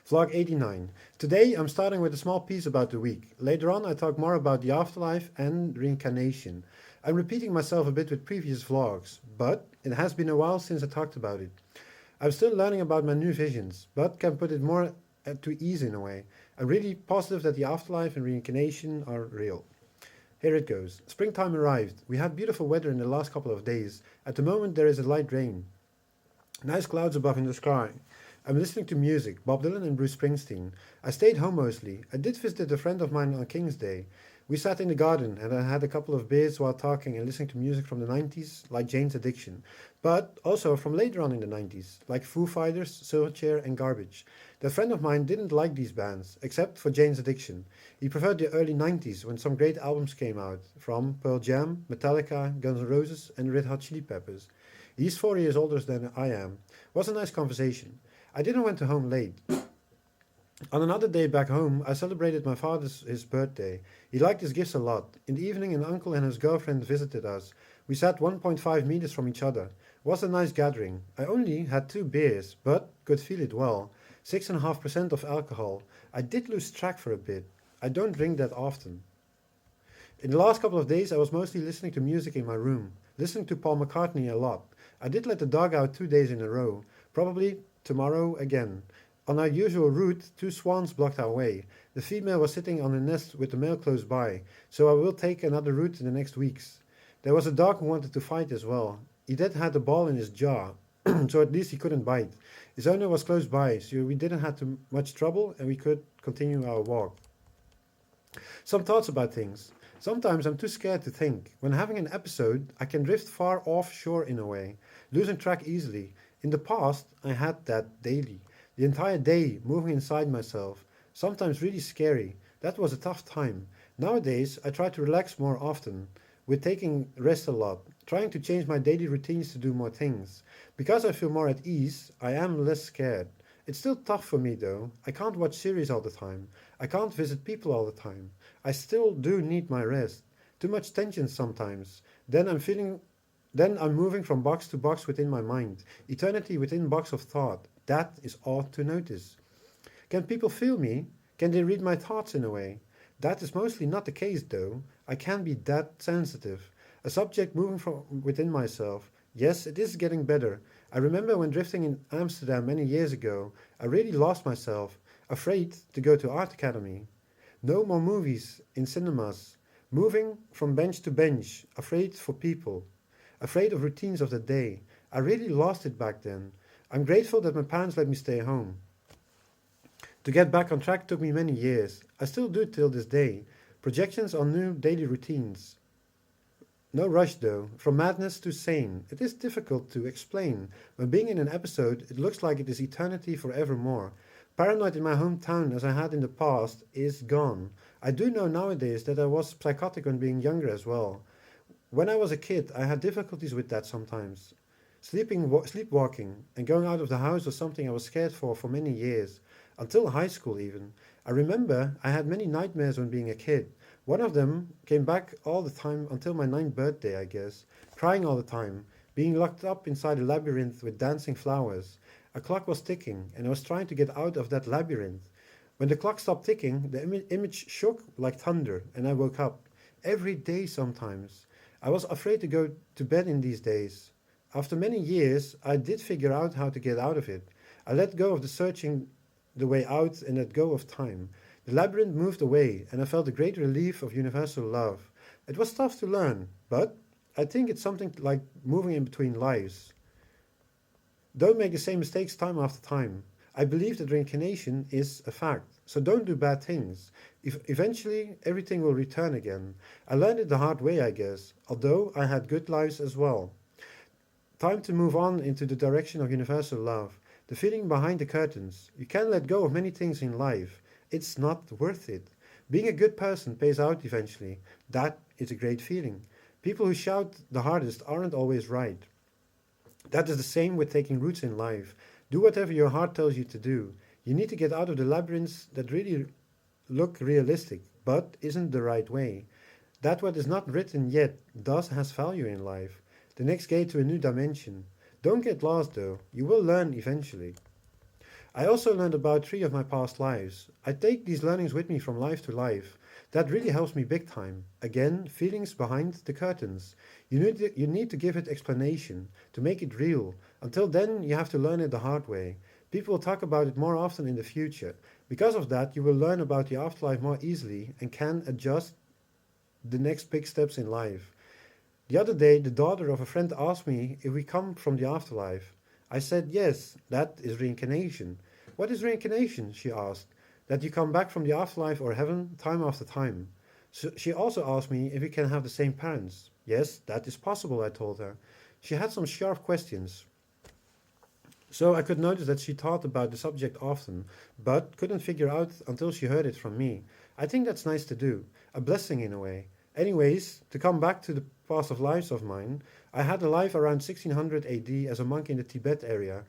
Vlog 89. Today I'm starting with a small piece about the week. Later on I talk more about the afterlife and reincarnation. I'm repeating myself a bit with previous vlogs, but it has been a while since I talked about it. I'm still learning about my new visions, but can put it more to ease in a way. I'm really positive that the afterlife and reincarnation are real. Here it goes. Springtime arrived. We had beautiful weather in the last couple of days. At the moment there is a light rain. Nice clouds above in the sky. I'm listening to music, Bob Dylan and Bruce Springsteen. I stayed home mostly. I did visit a friend of mine on King's Day. We sat in the garden and I had a couple of beers while talking and listening to music from the 90s, like Jane's Addiction, but also from later on in the 90s, like Foo Fighters, Silverchair and Garbage. That friend of mine didn't like these bands, except for Jane's Addiction. He preferred the early 90s when some great albums came out, from Pearl Jam, Metallica, Guns N' Roses and Red Hot Chili Peppers. He's 4 years older than I am. Was a nice conversation. I didn't went home late. On another day back home, I celebrated my father's his birthday. He liked his gifts a lot. In the evening, an uncle and his girlfriend visited us. We sat 1.5 meters from each other. It was a nice gathering. I only had 2 beers, but could feel it well. 6.5% of alcohol. I did lose track for a bit. I don't drink that often. In the last couple of days, I was mostly listening to music in my room, listening to Paul McCartney a lot. I did let the dog out 2 days in a row. Probably tomorrow again. On our usual route, 2 swans blocked our way. The female was sitting on a nest with the male close by, so I will take another route in the next weeks. There was a dog who wanted to fight as well. He did had a ball in his jaw, so at least he couldn't bite. His owner was close by, so we didn't have too much trouble and we could continue our walk. Some thoughts about things. Sometimes I'm too scared to think. When having an episode, I can drift far offshore in a way, losing track easily. In the past, I had that daily. The entire day, moving inside myself. Sometimes really scary. That was a tough time. Nowadays, I try to relax more often, with taking rest a lot, trying to change my daily routines to do more things. Because I feel more at ease, I am less scared. It's still tough for me though. I can't watch series all the time. I can't visit people all the time. I still do need my rest. Too much tension sometimes. Then I'm moving from box to box within my mind. Eternity within box of thought. That is odd to notice. Can people feel me? Can they read my thoughts in a way? That is mostly not the case though. I can be that sensitive. A subject moving from within myself. Yes, it is getting better. I remember when drifting in Amsterdam many years ago, I really lost myself, afraid to go to art academy. No more movies in cinemas. Moving from bench to bench, afraid for people. Afraid of routines of the day. I really lost it back then. I'm grateful that my parents let me stay home. To get back on track took me many years. I still do till this day. Projections on new daily routines. No rush though, from madness to sane. It is difficult to explain. When being in an episode, it looks like it is eternity forevermore. Paranoid in my hometown as I had in the past is gone. I do know nowadays that I was psychotic when being younger as well. When I was a kid, I had difficulties with that sometimes. Sleepwalking and going out of the house was something I was scared for many years, until high school even. I remember I had many nightmares when being a kid. One of them came back all the time until my 9th birthday, I guess, crying all the time, being locked up inside a labyrinth with dancing flowers. A clock was ticking and I was trying to get out of that labyrinth. When the clock stopped ticking, the image shook like thunder and I woke up. Every day sometimes. I was afraid to go to bed in these days. After many years, I did figure out how to get out of it. I let go of the searching the way out and let go of time. The labyrinth moved away and I felt a great relief of universal love. It was tough to learn, but I think it's something like moving in between lives. Don't make the same mistakes time after time. I believe that reincarnation is a fact, so don't do bad things. Eventually, everything will return again. I learned it the hard way, I guess, although I had good lives as well. Time to move on into the direction of universal love. The feeling behind the curtains. You can let go of many things in life. It's not worth it. Being a good person pays out eventually. That is a great feeling. People who shout the hardest aren't always right. That is the same with taking roots in life. Do whatever your heart tells you to do. You need to get out of the labyrinths that really look realistic, but isn't the right way. That what is not written yet does has value in life. The next gate to a new dimension. Don't get lost though. You will learn eventually. I also learned about 3 of my past lives. I take these learnings with me from life to life. That really helps me big time. Again, feelings behind the curtains. You need to give it explanation, to make it real. Until then, you have to learn it the hard way. People will talk about it more often in the future. Because of that, you will learn about the afterlife more easily and can adjust the next big steps in life. The other day, the daughter of a friend asked me if we come from the afterlife. I said, yes, that is reincarnation. What is reincarnation? She asked. That you come back from the afterlife or heaven time after time. So she also asked me if we can have the same parents. Yes, that is possible, I told her. She had some sharp questions. So I could notice that she thought about the subject often, but couldn't figure out until she heard it from me. I think that's nice to do, a blessing in a way. Anyways, to come back to the past of lives of mine, I had a life around 1600 AD as a monk in the Tibet area.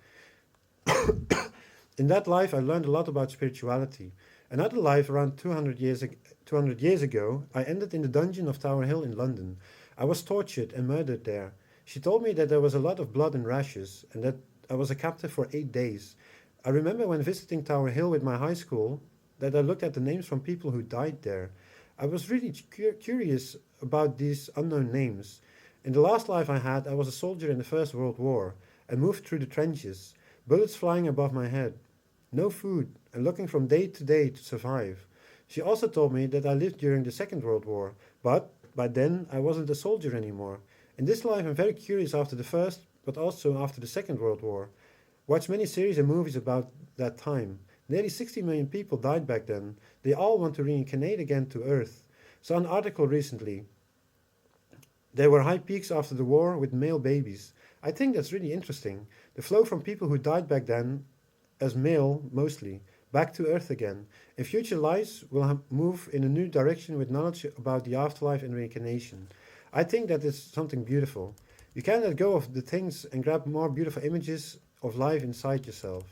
In that life, I learned a lot about spirituality. Another life around 200 years ago, I ended in the dungeon of Tower Hill in London. I was tortured and murdered there. She told me that there was a lot of blood and rashes, and that I was a captive for 8 days. I remember when visiting Tower Hill with my high school that I looked at the names from people who died there. I was really curious about these unknown names. In the last life I had, I was a soldier in the First World War and moved through the trenches, bullets flying above my head. No food, and looking from day to survive. She also told me that I lived during the Second World War, but by then I wasn't a soldier anymore. In this life I'm very curious after the First, but also after the Second World War. Watched many series and movies about that time. Nearly 60 million people died back then. They all want to reincarnate again to Earth. Saw an article recently. There were high peaks after the war with male babies. I think that's really interesting. The flow from people who died back then as male mostly, back to Earth again. In future lives, we'll move in a new direction with knowledge about the afterlife and reincarnation. I think that is something beautiful. You can let go of the things and grab more beautiful images of life inside yourself.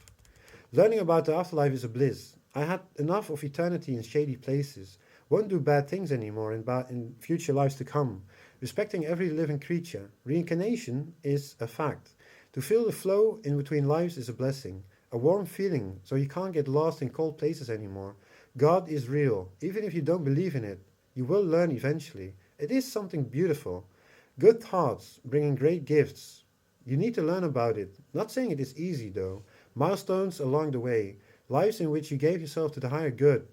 Learning about the afterlife is a bliss. I had enough of eternity in shady places. Won't do bad things anymore in future lives to come. Respecting every living creature. Reincarnation is a fact. To feel the flow in between lives is a blessing. A warm feeling, so you can't get lost in cold places anymore. God is real. Even if you don't believe in it, you will learn eventually. It is something beautiful. Good thoughts, bringing great gifts. You need to learn about it. Not saying it is easy though. Milestones along the way. Lives in which you gave yourself to the higher good.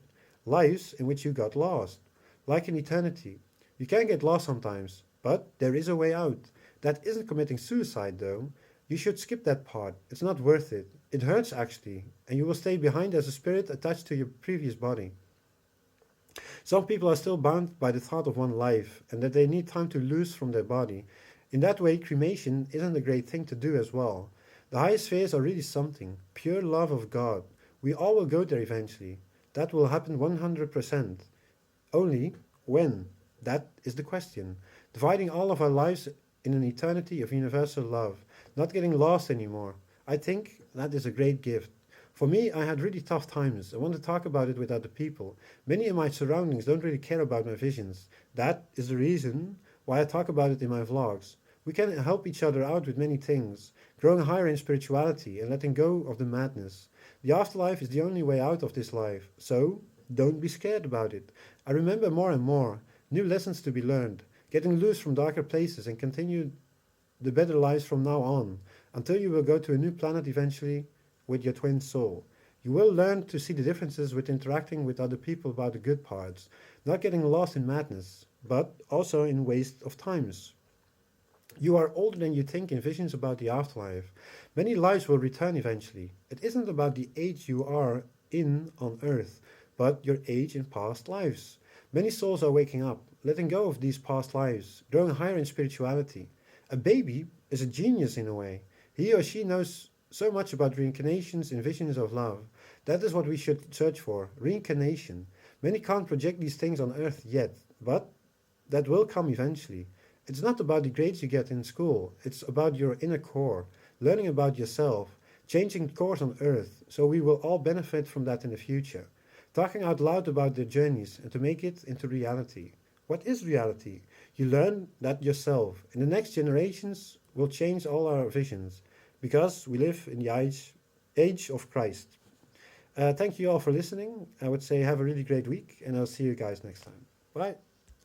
Lives in which you got lost. Like in eternity. You can get lost sometimes, but there is a way out. That isn't committing suicide though. You should skip that part. It's not worth it. It hurts actually, and you will stay behind as a spirit attached to your previous body. Some people are still bound by the thought of one life, and that they need time to loose from their body. In that way, cremation isn't a great thing to do as well. The highest spheres are really something, pure love of God. We all will go there eventually. That will happen 100%. Only when? That is the question. Dividing all of our lives in an eternity of universal love, not getting lost anymore. I think that is a great gift. For me, I had really tough times. I want to talk about it with other people. Many in my surroundings don't really care about my visions. That is the reason why I talk about it in my vlogs. We can help each other out with many things, growing higher in spirituality and letting go of the madness. The afterlife is the only way out of this life, so don't be scared about it. I remember more and more, new lessons to be learned, getting loose from darker places and continue the better lives from now on, until you will go to a new planet eventually with your twin soul. You will learn to see the differences with interacting with other people about the good parts, not getting lost in madness, but also in waste of times. You are older than you think in visions about the afterlife. Many lives will return eventually. It isn't about the age you are in on earth, but your age in past lives. Many souls are waking up, letting go of these past lives, growing higher in spirituality. A baby is a genius in a way. He or she knows so much about reincarnations and visions of love. That is what we should search for, reincarnation. Many can't project these things on earth yet, but that will come eventually. It's not about the grades you get in school, it's about your inner core, learning about yourself, changing course on earth, so we will all benefit from that in the future. Talking out loud about their journeys and to make it into reality. What is reality? You learn that yourself. In the next generations will change all our visions, because we live in the age of Christ. Thank you all for listening. I would say have a really great week, and I'll see you guys next time. Bye.